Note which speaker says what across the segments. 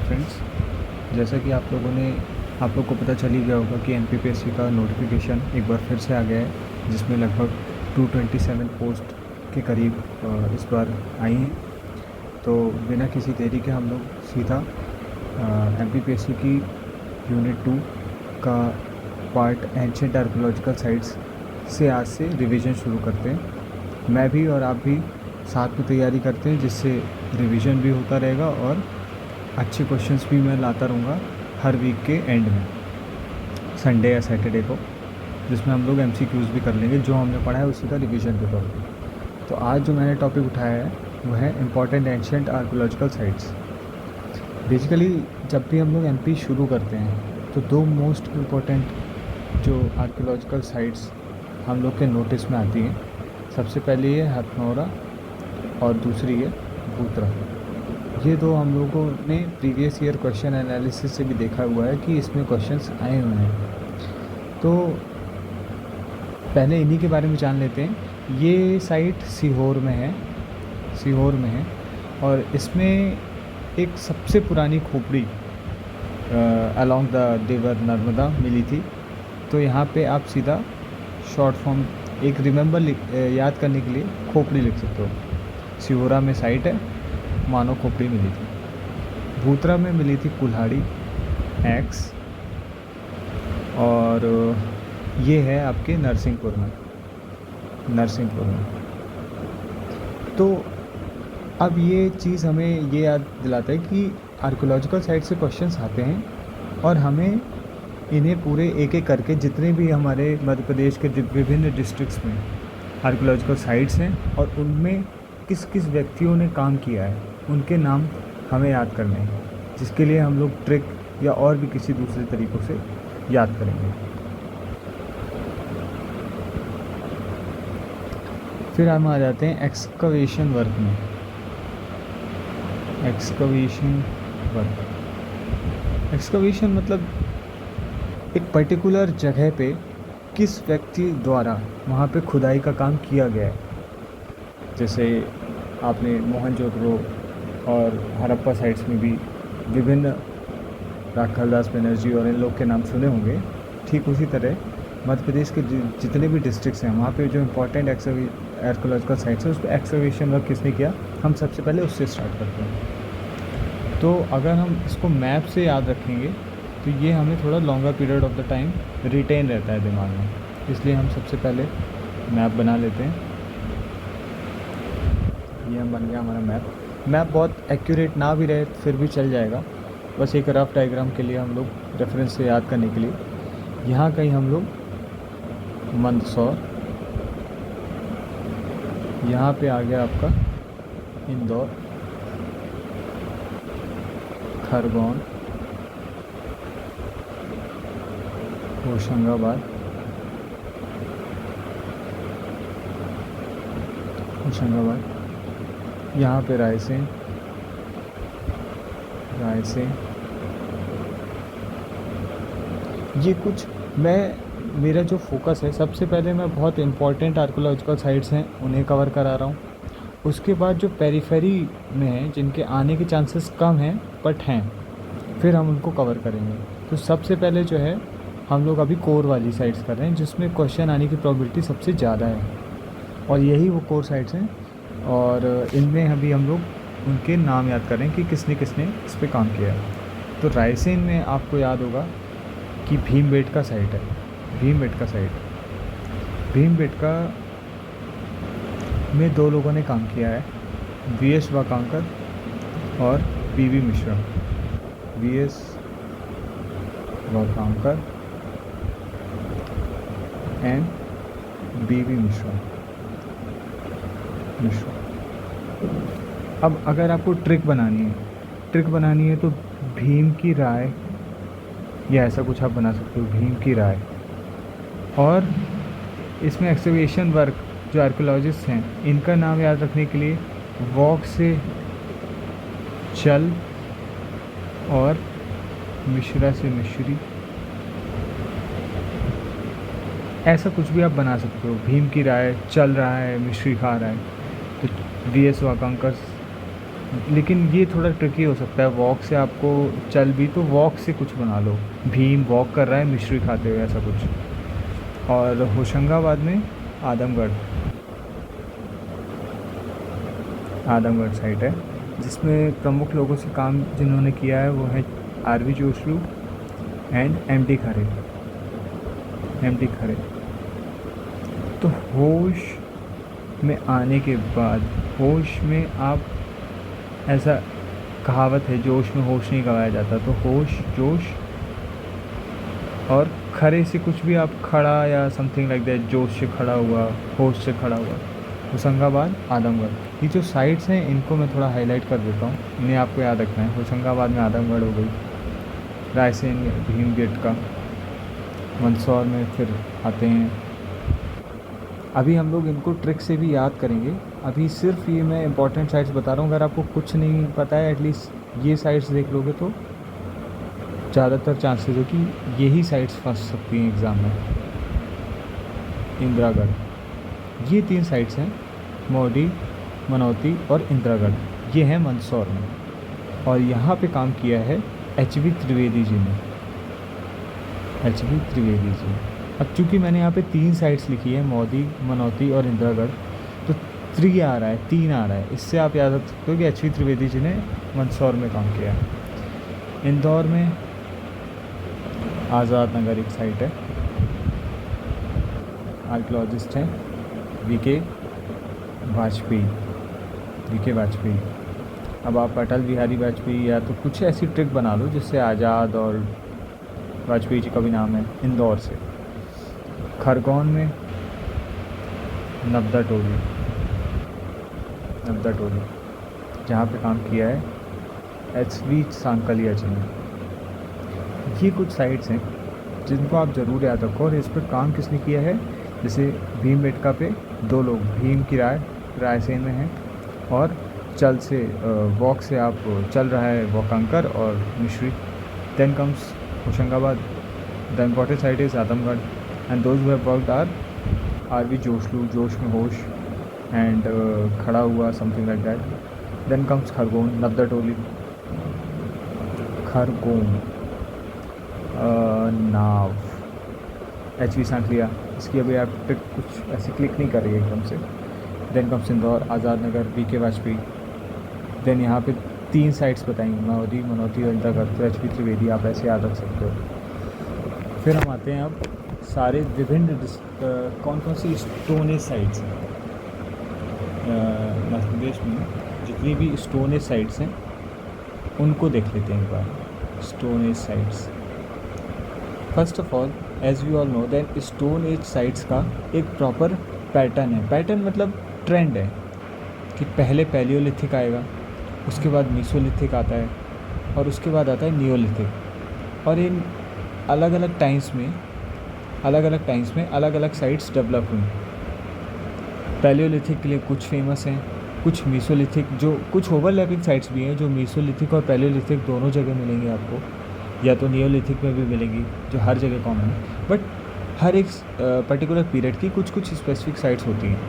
Speaker 1: Friends, जैसा कि आप लोग को पता चल ही गया होगा कि एनपीपीएससी का नोटिफिकेशन एक बार फिर से आ गया है, जिसमें लगभग 227 पोस्ट के करीब इस बार आई हैं। तो बिना किसी देरी के हम लोग सीधा एनपीपीएससी की यूनिट 2 का पार्ट एंशिएंट आर्कियोलॉजिकल साइट्स से आज से रिवीजन शुरू करते हैं। मैं भी और आप भी साथ में तैयारी करते हैं, जिससे रिवीजन भी होता रहेगा और अच्छे क्वेश्चंस भी मैं लाता रहूँगा हर वीक के एंड में, संडे या सैटरडे को, जिसमें हम लोग एमसीक्यूज़ भी कर लेंगे। जो हमने पढ़ा है उसी का रिवीजन के तौर पे। तो आज जो मैंने टॉपिक उठाया है वो है important ancient archaeological sites. Basically जब भी हम लोग एमपी शुरू करते हैं तो दो मोस्ट इम्पॉर्टेंट जो आर्कियोलॉजिकल साइट्स हम लोग के नोटिस में आती हैं, सबसे पहले ये हथनौरा और दूसरी है भूतरा। ये दो हम लोगों ने प्रीवियस ईयर क्वेश्चन एनालिसिस से भी देखा हुआ है कि इसमें क्वेश्चंस आए हुए हैं। तो पहले इन्हीं के बारे में जान लेते हैं। ये साइट सीहोर में है और इसमें एक सबसे पुरानी खोपड़ी अलॉन्ग द रिवर नर्मदा मिली थी। तो यहाँ पे आप सीधा शॉर्ट फॉर्म एक रिमेंबर याद करने के लिए खोपड़ी लिख सकते हो। सिहोरा में साइट है, मानो खोपड़ी मिली थी। भूतरा में मिली थी कुल्हाड़ी एक्स, और ये है आपके नरसिंहपुर में। तो अब ये चीज़ हमें ये याद दिलाता है कि आर्कियोलॉजिकल साइट से क्वेश्चंस आते हैं और हमें इन्हें पूरे एक एक करके, जितने भी हमारे मध्य प्रदेश के विभिन्न डिस्ट्रिक्ट्स में आर्कियोलॉजिकल साइट्स हैं और उनमें किस किस व्यक्तियों ने काम किया है, उनके नाम हमें याद करने हैं, जिसके लिए हम लोग ट्रिक या और भी किसी दूसरे तरीक़ों से याद करेंगे। फिर हम आ जाते हैं एक्सकवेशन वर्क में। एक्सकवेशन मतलब एक पर्टिकुलर जगह पे किस व्यक्ति द्वारा वहाँ पे खुदाई का काम किया गया है। जैसे आपने मोहनजोदड़ो और हड़प्पा साइट्स में भी विभिन्न राखालदास बनर्जी और इन लोग के नाम सुने होंगे। ठीक उसी तरह मध्य प्रदेश के जितने भी डिस्ट्रिक्ट्स हैं वहाँ पे जो इम्पोर्टेंट आर्कियोलॉजिकल साइट्स हैं उस पर एक्सकवेशन वर्क किसने किया, हम सबसे पहले उससे स्टार्ट करते हैं। तो अगर हम इसको मैप से याद रखेंगे तो ये हमें थोड़ा longer period of the time retain रहता है दिमाग में, इसलिए हम सबसे पहले मैप बना लेते हैं। ये हम बन गया हमारा मैप बहुत एक्यूरेट ना भी रहे फिर भी चल जाएगा, बस एक रफ डायग्राम के लिए हम लोग रेफरेंस से याद करने के लिए। यहाँ कहीं हम लोग मंदसौर, यहाँ पे आ गया आपका इंदौर, खरगोन, होशंगाबाद, यहाँ पे रायसेन, ये कुछ मेरा जो फोकस है, सबसे पहले मैं बहुत इंपॉर्टेंट आर्कियोलॉजिकल साइट्स हैं उन्हें कवर करा रहा हूँ। उसके बाद जो पेरिफेरी में हैं, जिनके आने के चांसेस कम हैं बट हैं, फिर हम उनको कवर करेंगे। तो सबसे पहले जो है हम लोग अभी कोर वाली साइट्स कर रहे हैं, जिसमें क्वेश्चन आने की प्रोबेबिलिटी सबसे ज़्यादा है, और यही वो कोर साइट्स हैं। और इनमें अभी हम लोग उनके नाम याद करें कि किसने किसने इस पर काम किया है। तो रायसेन में आपको याद होगा कि भीमबेटका साइट है। भीमबेटका में दो लोगों ने काम किया है, वीएस वाकांकर और बीवी मिश्रा। वीएस वाकांकर एंड बीवी मिश्रा। अब अगर आपको ट्रिक बनानी है तो भीम की राय या ऐसा कुछ आप बना सकते हो, भीम की राय। और इसमें एक्सकवेशन वर्क जो आर्कियोलॉजिस्ट हैं इनका नाम याद रखने के लिए वॉक से चल और मिश्रा से मिश्री, ऐसा कुछ भी आप बना सकते हो। भीम की राय, चल रहा है, मिश्री खा रहा है, तो वीएस वाकांकर लेकिन ये थोड़ा ट्रिकी हो सकता है, वॉक से आपको चल भी तो वॉक से कुछ बना लो, भीम वॉक कर रहा है मिश्री खाते हुए ऐसा कुछ। और होशंगाबाद में आदमगढ़, आदमगढ़ साइट है जिसमें प्रमुख लोगों से काम जिन्होंने किया है वो है R V Joshi and M D Khare, M D Khare. तो होश में आने के बाद, होश में आप, ऐसा कहावत है जोश में होश नहीं गंवाया जाता, तो होश जोश और खरे से कुछ भी आप खड़ा या समथिंग लाइक दैट, जोश से खड़ा हुआ, होश से खड़ा हुआ। होशंगाबाद आदमगढ़, ये जो साइट्स हैं इनको मैं थोड़ा हाईलाइट कर देता हूँ, इन्हें आपको याद रखना है। होशंगाबाद में आदमगढ़ हो गई, रायसेन में भीम गेट का, मंदसौर में फिर आते हैं। अभी हम लोग इनको ट्रिक से भी याद करेंगे, अभी सिर्फ ये मैं इंपॉर्टेंट साइट्स बता रहा हूँ। अगर आपको कुछ नहीं पता है एटलीस्ट ये साइट्स देख लोगे तो ज़्यादातर चांसेस है कि यही साइट्स फंस सकती हैं एग्ज़ाम में। इंदिरागढ़, ये 3 साइट्स हैं, मौडी, मनौती और इंदिरागढ़, ये हैं मंदसौर में। और यहाँ पे काम किया है एच.वी. त्रिवेदी जी ने, एच.वी. त्रिवेदी जी। अब चूँकि मैंने यहाँ पे 3 साइट्स लिखी है, मौदी, मनौती और इंदिरागढ़, तो 3 आ रहा है, 3 आ रहा है, इससे आप याद रख सकते हो कि एच.वी. त्रिवेदी जी ने मंदसौर में काम किया है। इंदौर में आज़ाद नगर एक साइट है, आर्कियोलॉजिस्ट हैं वीके वाजपेयी, वीके वाजपेयी। अब आप अटल बिहारी वाजपेयी या तो कुछ ऐसी ट्रिक बना लो जिससे आज़ाद और वाजपेयी जी का भी नाम है। इंदौर से खरगोन में नब्दा टोली, नब्दा टोली, जहाँ पे काम किया है एच.वी. सांकलिया जी ने। ये कुछ साइट्स हैं जिनको आप ज़रूर याद रखो। और इस पर काम किसने किया है, जैसे भीमबेटका पे 2 लोग, भीम की राय रायसेन में हैं, और चल से वॉक से आप चल रहा है वॉकांकर और Mishra. Then comes Hoshangabad, the important site is Adamgarh and those who have worked are R V Joshi, जोश में होश, एंड खड़ा हुआ something like that. Then comes Khargone, Navdatoli, Khargone, नाव, एच.वी. सांकलिया, इसकी अभी आप टिक कुछ ऐसे क्लिक नहीं कर रही है एकदम से। Then comes Indore, Azad Nagar, VK Vajpayee. Then यहाँ पे 3 साइट्स बताएंगे, मौदी, मनौती और इंदिरागढ़, तो एच.वी. त्रिवेदी आप ऐसे याद रख सकते हो। फिर हम आते हैं अब सारे विभिन्न कौन कौन सी स्टोनेज साइट्स हैं मध्य प्रदेश में, जितनी भी स्टोनेज साइट्स हैं उनको देख लेते हैं एक बार। Stone age sites, first of all as we all know that stone age sites का एक प्रॉपर पैटर्न है। पैटर्न मतलब ट्रेंड है कि पहले पैलियोलिथिक आएगा, उसके बाद मीसोलिथिक आता है, और उसके बाद आता है नियोलिथिक। और इन अलग अलग टाइम्स में अलग अलग साइट्स डेवलप हुई। पैलियोलिथिक के लिए कुछ फेमस हैं, कुछ मीसोलिथिक, जो कुछ ओवरलैपिंग साइट्स भी हैं जो मीसोलिथिक और पैलियोलिथिक दोनों जगह मिलेंगे आपको, या तो नियोलिथिक में भी मिलेंगी जो हर जगह कॉमन है। बट हर एक पर्टिकुलर पीरियड की कुछ कुछ स्पेसिफिक साइट्स होती हैं।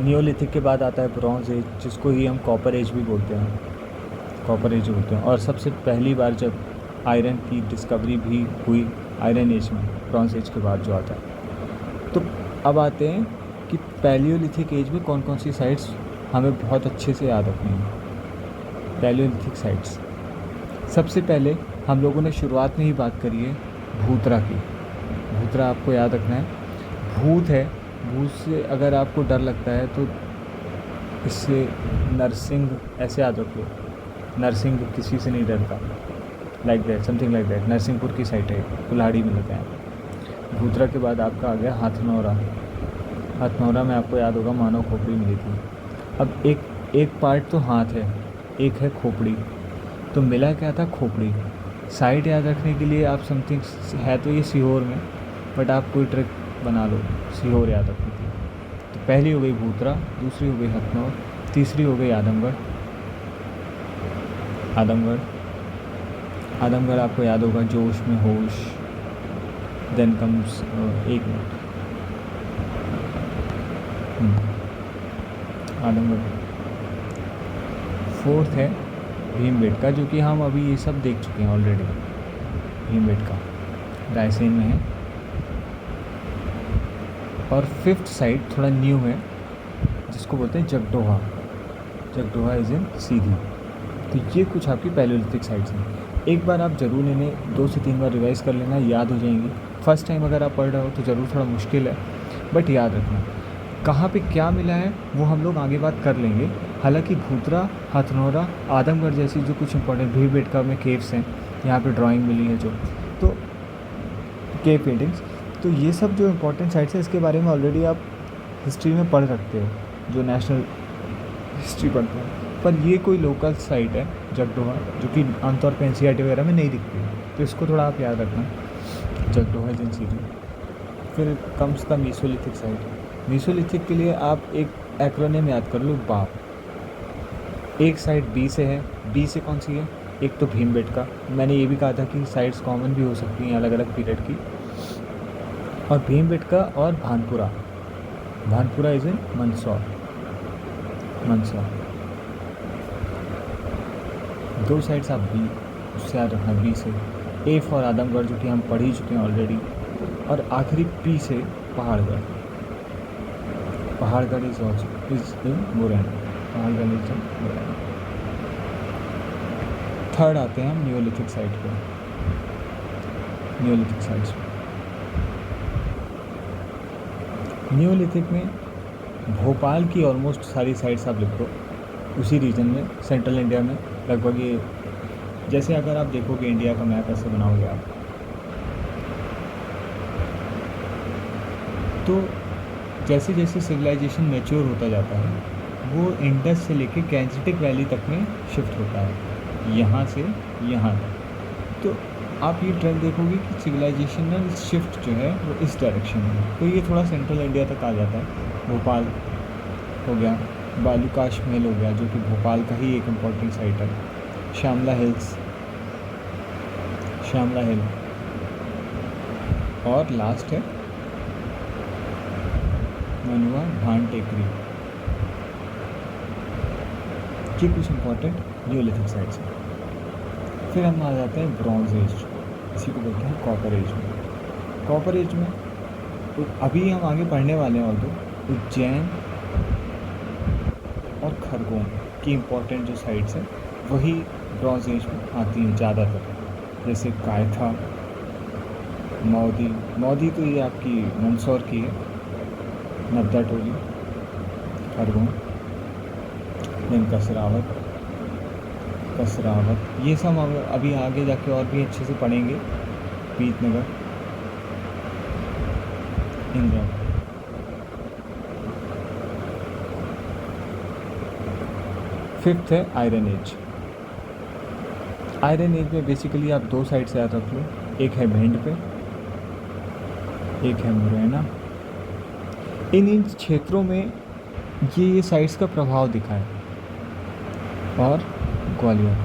Speaker 1: नियोलिथिक के बाद आता है ब्रॉन्ज एज, जिसको ही हम कॉपर एज भी बोलते हैं, कॉपर एज बोलते हैं। और सबसे पहली बार जब आयरन की डिस्कवरी भी हुई आयरन एज में, ब्रॉन्ज एज के बाद जो आता है। तो अब आते हैं कि पैलियोलिथिक एज में कौन कौन सी साइट्स हमें बहुत अच्छे से याद रखनी है। पैलियोलिथिक साइट्स, सबसे पहले हम लोगों ने शुरुआत में ही बात करी है भूतरा की। भूतरा आपको याद रखना है, भूत है, भूत से अगर आपको डर लगता है तो इससे नरसिंह ऐसे याद रखो, नरसिंह किसी से नहीं डरता, like that, something like that. Narsinghpur की साइट है, कुल्हाड़ी में लेते हैं। भूतरा के बाद आपका आ गया हाथनौरा। हाथनौरा में आपको याद होगा मानव खोपड़ी मिली थी। अब एक पार्ट तो हाथ है, एक है खोपड़ी, तो मिला क्या था, खोपड़ी। साइट याद रखने के लिए आप समथिंग है तो ये सीहोर में, बट आप कोई ट्रिक बना लो, सीहोर याद रखनी थी। तो पहली हो गई भूतरा, दूसरी हो गई हथनौर, तीसरी हो गई आदमगढ़। आदमगढ़ आपको याद होगा जोश में होश। देन कम्स, एक मिनट, आदमगढ़। फोर्थ है भीमबेटका, जो कि हम अभी ये सब देख चुके हैं ऑलरेडी। भीमबेटका रायसेन में है। और फिफ्थ साइट थोड़ा न्यू है, जिसको बोलते हैं जगडोहा। जगडोहा इज़ इन सीधी। तो ये कुछ आपकी पैलियोलिथिक साइट्स हैं। एक बार आप ज़रूर इन्हें 2 से 3 बार रिवाइज़ कर लेना, याद हो जाएंगी। फर्स्ट टाइम अगर आप पढ़ रहे हो तो ज़रूर थोड़ा मुश्किल है, बट याद रखना कहाँ पे क्या मिला है वो हम लोग आगे बात कर लेंगे। हालांकि भूतरा, हथनोरा, आदमगढ़ जैसी जो कुछ इंपॉर्टेंट, भीमबेटका में केव्स हैं, यहाँ पे ड्राइंग मिली है जो, तो केव पेंटिंग्स, तो ये सब जो इम्पोर्टेंट साइट्स हैं इसके बारे में ऑलरेडी आप हिस्ट्री में पढ़ सकते हो, जो नेशनल हिस्ट्री पढ़ते हैं। पर ये कोई लोकल साइट है जगडोहा, जो कि आमतौर पे एनसीईआरटी वगैरह में नहीं दिखती है, तो इसको थोड़ा आप याद रखना। जगडोहा इज इन सीधी। फिर comes the Mesolithic site. Mesolithic के लिए आप एक एक्रोनिम याद कर लो, बाप। एक साइट बी से है। बी से कौन सी है? एक तो भीमबेटका, मैंने ये भी कहा था कि साइट्स कॉमन भी हो सकती हैं अलग अलग पीरियड की। और भीमबेटका और Bhanpura. Bhanpura is in Mandsaur. Mandsaur. 2 sides आप बी, उससे याद रखना बी से। ए फॉर आदमगढ़, जो कि हम पढ़ ही चुके हैं ऑलरेडी। और आखिरी पी से Pahargarh. Pahargarh is in Morena. Pahargarh is in Morena. Third आते हैं हम न्यूलिथिक साइट पे। न्यूलिथिक साइट्स पे न्यूलिथिक में भोपाल की ऑलमोस्ट सारी साइट्स आप लिख दो, उसी रीजन में, सेंट्रल इंडिया में लगभग ये, जैसे अगर आप देखोगे इंडिया का मैप ऐसे बनाओगे आप, तो जैसे जैसे सिविलाइजेशन मैच्योर होता जाता है वो इंडस से लेके गैंजेटिक वैली तक में शिफ्ट होता है, यहाँ से यहाँ तक। तो आप ये ट्रेंड देखोगे कि सिविलाइजेशनल शिफ्ट जो है वो इस डायरेक्शन में, तो ये थोड़ा सेंट्रल इंडिया तक आ जाता है। भोपाल हो गया, बालूकाश महल हो गया, जो कि भोपाल का ही एक इम्पॉर्टेंट साइट है। श्यामला हिल्स, श्यामला हिल। और लास्ट है मनुआ भान टेकरी। ये कुछ इम्पॉर्टेंट न्यूलिथिक साइट्स हैं। फिर हम आ जाते हैं ब्रॉन्ज एज, इसी को बोलते हैं कॉपर एज में। कॉपर एज में अभी हम आगे पढ़ने वाले हैं, और दो उज्जैन और खरगोन की इम्पोर्टेंट जो साइट्स हैं वही ब्रॉन्ज एज में आती हैं ज़्यादातर, जैसे कायथा, मौदी। मौदी तो ये आपकी मंदसौर की है, नब्दा टोली, खरगोन, देन कसरावत। कसरावत ये सब हम अभी आगे जाके और भी अच्छे से पढ़ेंगे। पीतनगर, इंदिरा। फिफ्थ है आयरन एज। आयरन एज में बेसिकली आप 2 साइड से याद रख लो, एक है भिंड पे, एक है मुरैना। इन क्षेत्रों में ये साइट्स का प्रभाव दिखा है। और ग्वालियर।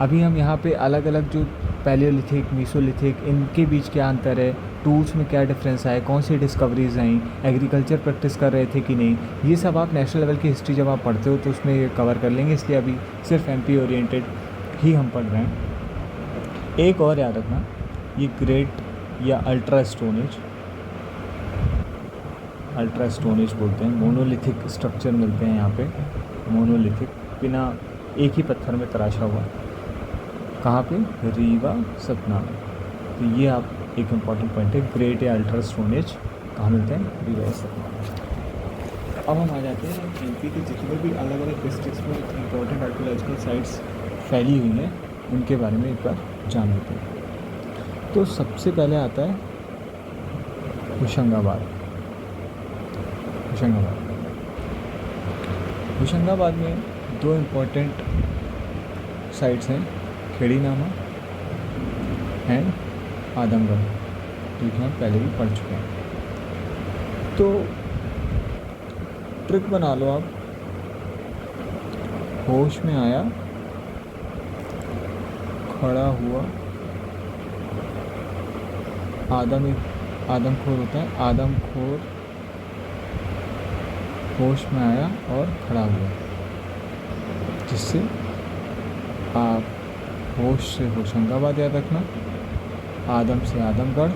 Speaker 1: अभी हम यहाँ पे अलग अलग जो पैलियोलिथिक, मीसोलिथिक, इनके बीच क्या अंतर है, टूल्स में क्या डिफरेंस आए, कौन सी डिस्कवरीज आई, एग्रीकल्चर प्रैक्टिस कर रहे थे कि नहीं, ये सब आप नेशनल लेवल की हिस्ट्री जब आप पढ़ते हो तो उसमें ये कवर कर लेंगे, इसलिए अभी सिर्फ एमपी ओरिएंटेड ही हम पढ़ रहे हैं। एक और याद रखना, ये ग्रेट या ultra stone age, ultra stone age बोलते हैं। मोनोलिथिक स्ट्रक्चर मिलते हैं यहाँ पे, मोनोलिथिक, बिना एक ही पत्थर में तराशा हुआ। कहाँ पे? रीवा, सतना। तो ये आप एक इम्पॉर्टेंट पॉइंट है, ग्रेट या अल्ट्रा स्टोन एज कहाँ मिलते हैं? रीवा या सतना। अब हम आ जाते हैं एमपी के जितने भी अलग अलग डिस्ट्रिक्ट्स में इम्पोर्टेंट आर्कियोलॉजिकल साइट्स फैली हुई हैं उनके बारे में एक बार जान लेते हैं। तो सबसे पहले आता है होशंगाबाद। होशंगाबाद, होशंगाबाद में 2 इम्पोर्टेंट साइट्स हैं, खेड़ी नामा एंड आदमगढ़, जो कि हम पहले भी पढ़ चुके हैं। तो ट्रिक बना लो आप, होश में आया, खड़ा हुआ, आदमखोर होता है, आदमखोर होश में आया और खड़ा हुआ, जिससे आप होश से होशंगाबाद याद रखना, आदम से आदमगढ़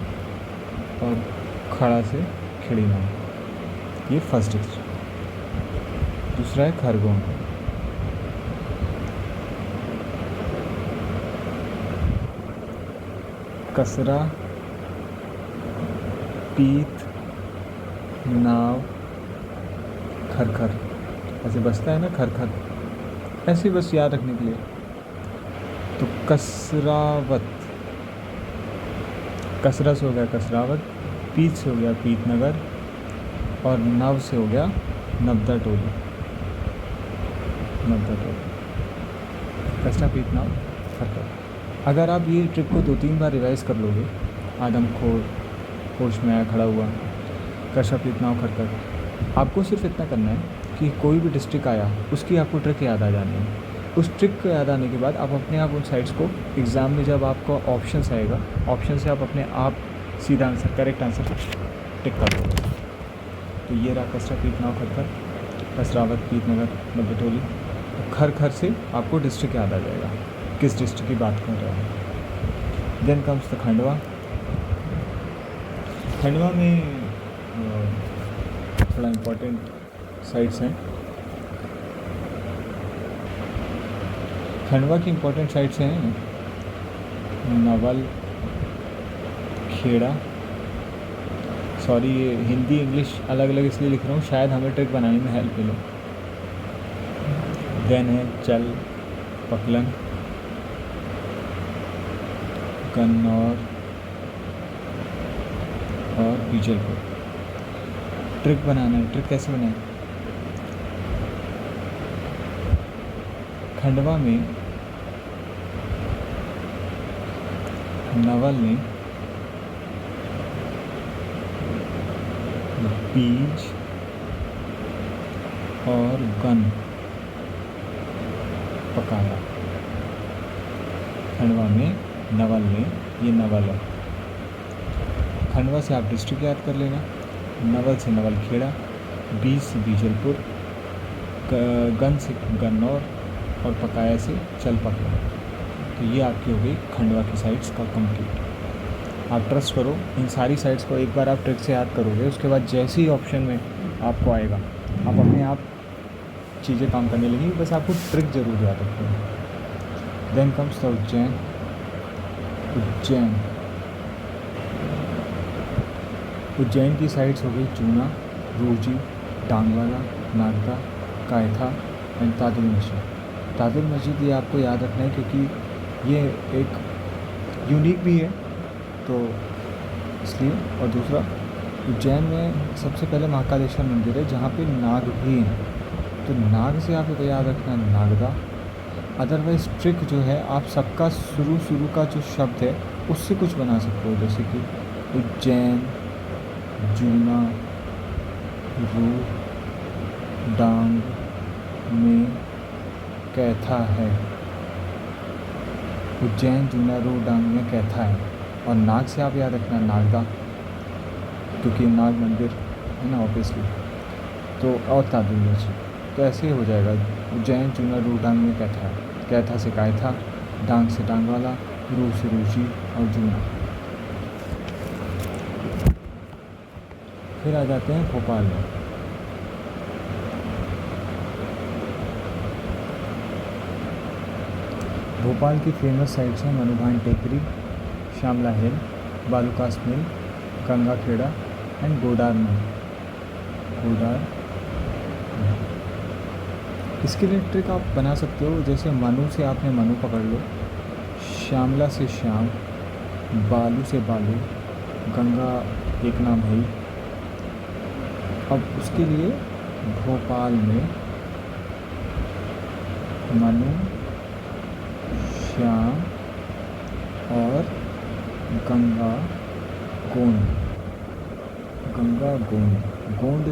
Speaker 1: और खड़ा से खिड़ीनार। ये फर्स्ट डिस्ट्रिक्ट। दूसरा है खरगोन। कसरा, पीत, नाव, खरखर, ऐसे बचता है ना खरखर, ऐसे बस याद रखने के लिए। तो कसरावत, कसरा से हो गया कसरावत, पीत से हो गया पीतनगर और नव से हो गया नवदा टोली। नवदा टोली, कसरा, पीत, नव, खरखर। अगर आप ये ट्रिक को 2-3 बार रिवाइज़ कर लोगे, आदमखोर, होश में आया खड़ा हुआ, कसरा, पीत, नाव, खरखर, आपको सिर्फ इतना करना है कि कोई भी डिस्ट्रिक्ट आया उसकी आपको ट्रिक याद आ जानी है। उस ट्रिक को याद आने के बाद आप अपने आप उन साइट्स को एग्ज़ाम में जब आपको ऑप्शंस आएगा, ऑप्शन से आप अपने आप सीधा आंसर, करेक्ट आंसर टिक कर दोगे। तो ये रहा कसरा, पीत, नाव, खरखर, कसरावत, पीतनगर, नवटोली। खरखर से आपको डिस्ट्रिक्ट याद आ जाएगा, किस डिस्ट्रिक्ट की बात कर रहे हैं। Then comes the Khandwa. Khandwa में थोड़ा इम्पोर्टेंट साइट्स हैं। खंडवा की इम्पोर्टेंट साइट्स हैं नवल, खेड़ा। सॉरी, ये हिंदी इंग्लिश अलग अलग इसलिए लिख रहा हूँ, शायद हमें ट्रिक बनाने में हेल्प मिले। देन है चल, पकलन, कन्नौर और बीजलपुर। ट्रिक बनाना है। ट्रिक कैसे बनाए? खंडवा में नवल ने बीज और गन पकाया। खंडवा में नवल ने, ये नवल है। खंडवा से आप डिस्ट्रिक्ट याद कर लेना, नवल से नवल खेड़ा, बीज से बीजलपुर, गन से गन्नौर और पकाया से चल पकड़ा। तो ये आपकी हो गई खंडवा की साइट्स का कंप्लीट। आप ट्रस्ट करो, इन सारी साइट्स को एक बार आप ट्रिक से याद करोगे, उसके बाद जैसे ही ऑप्शन में आपको आएगा आप अपने आप चीज़ें काम करने लगेंगी, बस आपको ट्रिक ज़रूर याद रखनी है। Then comes the Ujjain. Ujjain की साइट्स हो गई चूना, रूरजी, डांगवाला, नागदा, कायथा एंड ताजुल मस्जिद। ताजुल मस्जिद ये आपको याद रखना है क्योंकि ये एक यूनिक भी है, तो इसलिए। और दूसरा, उज्जैन में सबसे पहले महाकालेश्वर मंदिर है जहाँ पे नाग भी हैं, तो नाग से आपको याद रखना है नागदा। अदरवाइज़ ट्रिक जो है, आप सबका शुरू का जो शब्द है उससे कुछ बना सकते हो, जैसे कि उज्जैन, जूना, रू, डांग में कैथा है। उज्जैन, जूना, रू, डांग में कैथा है। और नाग से आप याद रखना नागदा, क्योंकि नाग मंदिर है ना ऑब्वियसली। तो और ताजुल मस्जिद, तो ऐसे ही हो जाएगा। उज्जैन, जूना, रू, डांग में कैथा है। कैथा से कायथा, डांग से डांगवाला, रू से रूची और जूना। फिर आ जाते हैं भोपाल में। भोपाल की फेमस साइट्स हैं मनुभान टेकरी, श्यामला हिल, बालूकास मिल, गंगा खेड़ा एंड गोडार मिल। इसके लिए ट्रिक आप बना सकते हो, जैसे मनु से आपने मनु पकड़ लो, श्यामला से श्याम, बालू से बालू, गंगा एक नाम है। अब उसके लिए भोपाल में मनु, श्याम और गंगा गोंड। गोंड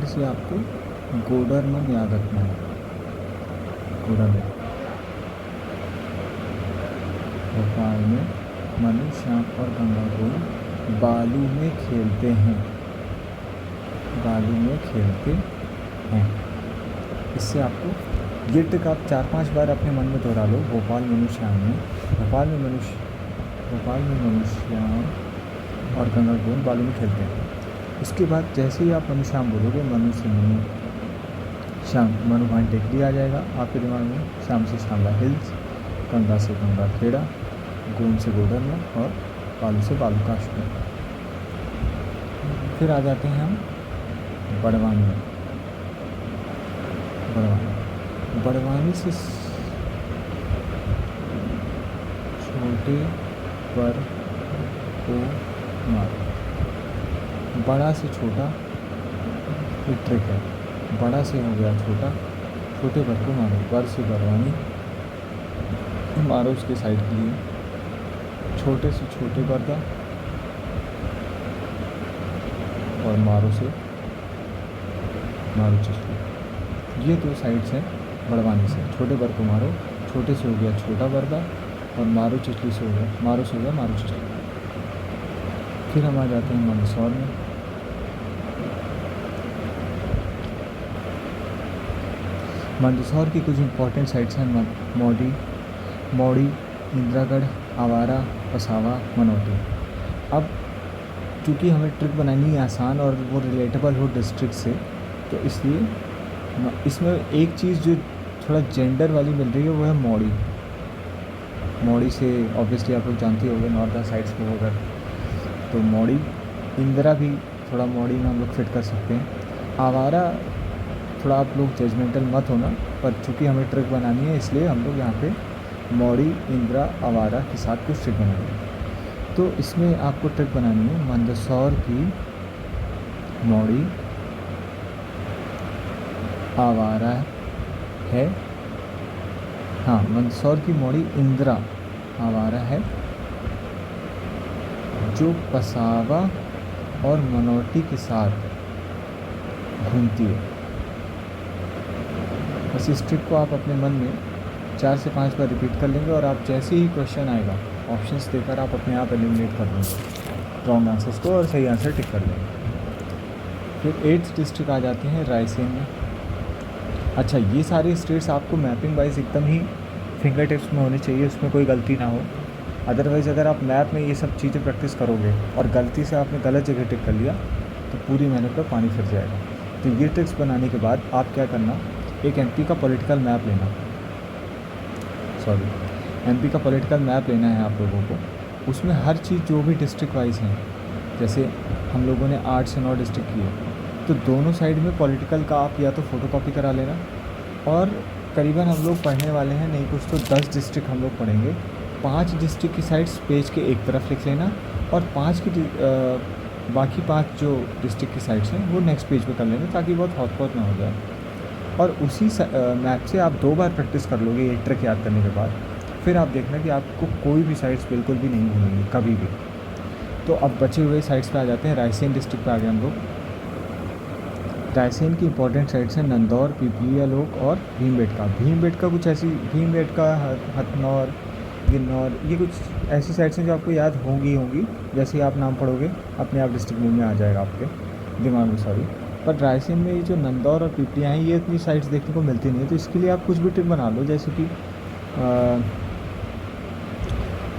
Speaker 1: से आपको गोडरमन याद रखना है। गोडरमन। भोपाल में मनु, श्याम और गंगा गोंड बालू में खेलते हैं। बालू में खेलते हैं। इससे आपको ये ट्रिक आप 4-5 बार अपने मन में दोहरा लो। भोपाल मनुष्याम में, भोपाल में मनुष्याम और गंगा गोंद बालू में खेलते हैं। उसके बाद जैसे ही आप मनुष्याम बोलोगे, मनु से मनु श्याम, मनुभान टेकरी आ जाएगा आपके दिमाग में। श्याम से श्यामला हिल्स, गंगा से गंगा खेड़ा, गोंद से गोडरना और बालू से बालू काश में। फिर आ जाते हैं हम बड़वानी में। बड़वानी से छोटे पर को मारो। बड़ा से छोटा एक ट्रिक है। बड़ा से हो गया छोटा, छोटे पर को मारो। बर से बरवानी मारो उसके साइड के लिए, छोटे से छोटे पर का और मारो से मारो चिश्ती। ये 2 साइड्स हैं बड़वानी से। छोटे पर को मारो, छोटे से हो गया छोटा बरदा और मारो चिचली से हो गया मारो से हो गया मारो चिचली। फिर हम आ जाते हैं मंदसौर में। मंदसौर की कुछ इंपॉर्टेंट साइट्स हैं मौड़ी, इंदिरागढ़, आवारा, पसावा, मनोटी। अब चूँकि हमें ट्रिक बनानी है आसान और वो रिलेटेबल हो डिस्ट्रिक्ट से, तो इसलिए इसमें एक चीज़ जो थोड़ा जेंडर वाली मिल रही है वो है मौड़ी से ऑब्वियसली आप लोग जानते होंगे नॉर्दर्न साइड्स में होगा, तो मौड़ी। इंदिरा भी थोड़ा मौड़ी में हम लोग फिट कर सकते हैं। आवारा थोड़ा आप लोग जजमेंटल मत होना, पर चूँकि हमें ट्रिक बनानी है इसलिए हम लोग यहाँ पे मौड़ी, इंदिरा, आवारा के साथ कुछ ट्रिक बनाएंगे। तो इसमें आपको ट्रिक बनानी है मंदसौर की मौड़ी आवारा है, हाँ मंदसौर की मौड़ी इंदिरा आवारा है, जो पसावा और मनोटी के साथ घूमती है। बस इस ट्रिक को आप अपने मन में 4 से 5 बार रिपीट कर लेंगे और आप जैसे ही क्वेश्चन आएगा ऑप्शंस देकर आप अपने आप एलिमिनेट कर देंगे रॉन्ग आंसर्स को और सही आंसर टिक कर देंगे। फिर 8th डिस्ट्रिक्ट आ जाते हैं रायसेन में। अच्छा, ये सारे स्टेट्स आपको मैपिंग वाइज एकदम ही फिंगर टिप्स में होने चाहिए, उसमें कोई गलती ना हो। अदरवाइज़ अगर आप मैप में ये सब चीज़ें प्रैक्टिस करोगे और गलती से आपने गलत जगह टिक कर लिया तो पूरी मेहनत पर पानी फिर जाएगा। तो ये ट्रिक्स बनाने के बाद आप क्या करना, एक एमपी का पॉलिटिकल मैप लेना, एमपी का पॉलिटिकल मैप लेना है आप लोगों को। उसमें हर चीज़ जो भी डिस्ट्रिक्ट वाइज हैं, जैसे हम लोगों ने 8 से 9 डिस्ट्रिक्ट किए, तो दोनों साइड में पॉलिटिकल का आप या तो फ़ोटोकॉपी करा लेना, और करीबन हम लोग पढ़ने वाले हैं नहीं कुछ तो 10 डिस्ट्रिक्ट हम लोग पढ़ेंगे। 5 डिस्ट्रिक्ट की साइड्स पेज के एक तरफ लिख लेना और बाकी 5 जो डिस्ट्रिक्ट की साइड्स हैं वो नेक्स्ट पेज पे कर लेना, ताकि बहुत हॉट ना हो जाए। और उसी मैप से आप 2 बार प्रैक्टिस कर लोगे ये ट्रिक याद करने के बाद, फिर आप देखना कि आपको कोई भी साइट्स बिल्कुल भी नहीं भूलेंगी कभी भी। तो अब बचे हुए साइट्स पे आ जाते हैं। रायसेन डिस्ट्रिक्ट पे आ गए हम लोग। रायसेन की इंपॉर्टेंट साइट्स हैं नंदौर, पिपलियालोक और भीमबेटका। भीमबेटका कुछ ऐसी, भीमबेटका, हथनौर, गिन्नौर, ये कुछ ऐसी साइट्स हैं जो आपको याद होंगी। जैसे ही आप नाम पढ़ोगे अपने आप डिस्ट्रिक्ट नेम में आ जाएगा आपके दिमाग में, सॉरी। पर रायसेन में ये जो नंदौर और पिपलियाँ हैं ये इतनी साइट्स देखने को मिलती नहीं है, तो इसके लिए आप कुछ भी ट्रिक बना लो, जैसे कि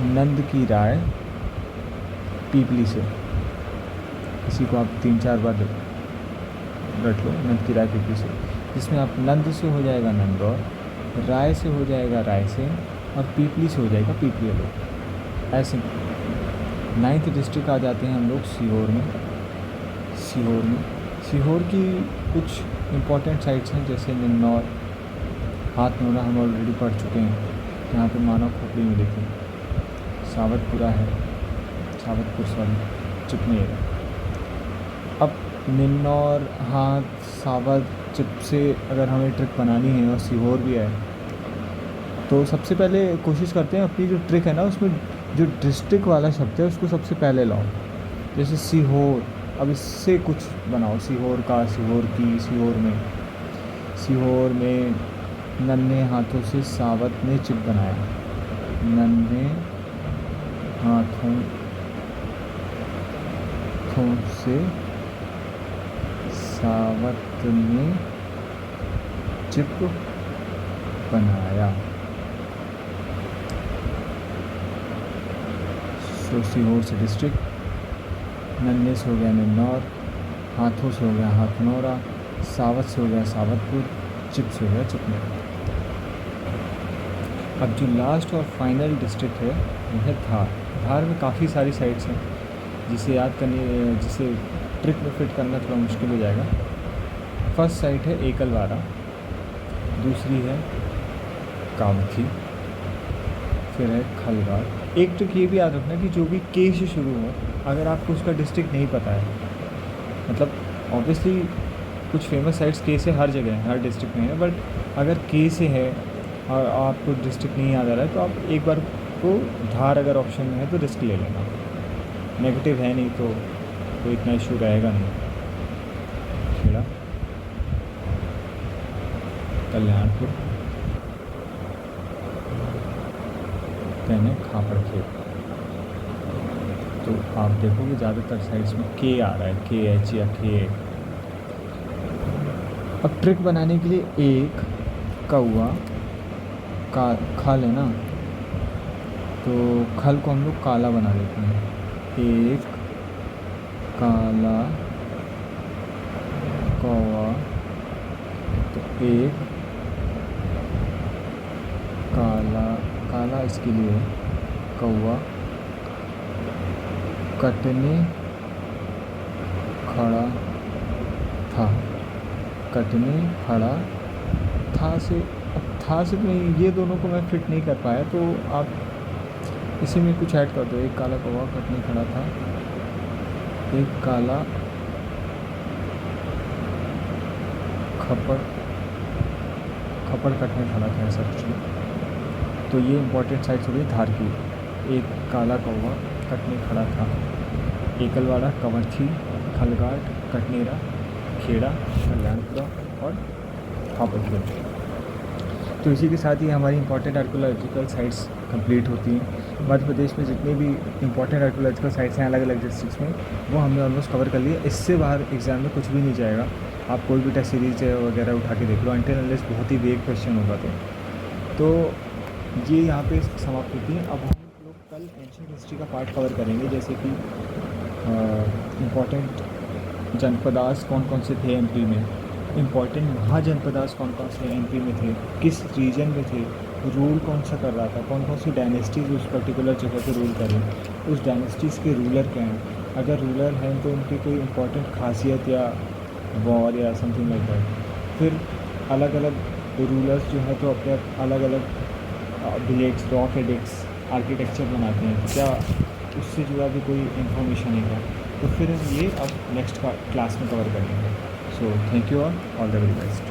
Speaker 1: नंद की राय पीपली से, इसी को आप 3-4 बार रट लो, नंद की राय पीपली से, जिसमें आप नंद से हो जाएगा नंदौर, राय से हो जाएगा रायसेन और पीपली से हो जाएगा पिपलियालोक। ऐसे 9th डिस्ट्रिक्ट आ जाते हैं हम लोग सीहोर में। सीहोर की कुछ इम्पॉर्टेंट साइट्स हैं, जैसे निन्नौर, हाथनौरा हम ऑलरेडी पढ़ चुके हैं, यहाँ पे मानव खोपड़ी मिली थी। सावतपुरा है, चिपनेर। अब निन्नौर, हाथ, सावत, चिप से अगर हमें ट्रिक बनानी है और सीहोर भी है, तो सबसे पहले कोशिश करते हैं अपनी जो ट्रिक है ना उसमें जो डिस्ट्रिक्ट वाला शब्द है उसको सबसे पहले लाओ। जैसे सीहोर, अब इससे कुछ बनाओ, सीहोर का, सीहोर की, सीहोर में नन्हे हाथों से सावत ने चिप बनाया, नन्हे हाथों से सावत ने चिप बनाया। सीहोर से डिस्ट्रिक्ट, नन्हे से हो गया नन्नौर, हाथों से हो गया हाथनौरा, सावत से हो गया सावतपुर, चिप से हो गया चिपनेरा। अब जो लास्ट और फाइनल डिस्ट्रिक्ट है वो है धार। धार में काफ़ी सारी साइट्स हैं जिसे जिसे ट्रिक में फिट करना थोड़ा मुश्किल हो जाएगा। फर्स्ट साइट है एकलवाड़ा, दूसरी है कावथी, फिर है खलगाट। एक ट्रिक ये भी याद रखना कि जो भी के से शुरू हो, अगर आपको उसका डिस्ट्रिक्ट नहीं पता है, मतलब ऑब्वियसली कुछ फेमस साइट्स के से हर जगह है, हर डिस्ट्रिक्ट में है, बट अगर के से है और आपको डिस्ट्रिक्ट नहीं याद आ रहा है तो आप एक बार को धार अगर ऑप्शन में है तो रिस्क ले लेना। नेगेटिव है नहीं तो कोई इतना इशू रहेगा नहीं। खेड़ा, कल्याणपुर, कहने खापड़ खेत। तो आप देखोगे ज़्यादातर साइड्स में के आ रहा है, के एच या के। अब ट्रिक बनाने के लिए एक कौआ का खल है ना, तो खल को हम लोग काला बना देते हैं। एक काला कौवा, तो एक काला, काला इसके लिए कौवा कटने खड़ा था। कटने खड़ा था से, अब था से मैं ये दोनों को मैं फिट नहीं कर पाया, तो आप इसी में कुछ ऐड कर दो। एक काला कौवा कटने खड़ा था, एक काला खपड़ कटने खड़ा था, ऐसा कुछ नहीं। तो ये इंपॉर्टेंट साइट्स हो गई धार की। एक काला कौवा कटने खड़ा था, एकलवाड़ा, कवर्थी, खलगाट, कटनेरा, खेड़ा, कल्याणपुरा और खापड़खेड़। तो इसी के साथ ही हमारी इंपॉर्टेंट आर्कोलॉजिकल साइट्स कंप्लीट होती हैं। मध्य प्रदेश में जितनी भी इंपॉर्टेंट आर्कोलॉजिकल साइट्स हैं अलग अलग डिस्ट्रिक्ट्स में, वो हमने ऑलमोस्ट कवर कर लिया। इससे बाहर एग्जाम में कुछ भी नहीं जाएगा। आप कोई भी टेस्ट सीरीज वगैरह उठा के देख लो, अनटिल अनलेस बहुत ही वेग क्वेश्चन होगा तो ये यहाँ पे समाप्त होती है। अब हम लोग कल एंशिएंट हिस्ट्री का पार्ट कवर करेंगे, जैसे कि इम्पॉर्टेंट जनपदास कौन कौन से थे एमपी में, इम्पॉर्टेंट महाजनपदास कौन कौन से एमपी में थे, किस रीजन में थे, रूल कौन सा कर रहा था, कौन कौन सी डायनेस्टीज़ उस पर्टिकुलर जगह पे रूल करें, उस डायनेस्टीज़ के रूलर क्या हैं, अगर रूलर हैं तो उनकी कोई इम्पॉर्टेंट खासियत या वॉर या समथिंग लाइक दैट। फिर अलग अलग रूलर्स जो है तो अपने अलग अलग विलेज रॉक एडिक्ट्स आर्किटेक्चर बनाते हैं, क्या उससे जुड़ा भी कोई इन्फॉर्मेशन है क्या, तो फिर हम ये अब नेक्स्ट क्लास में कवर करेंगे। So thank you all the very best.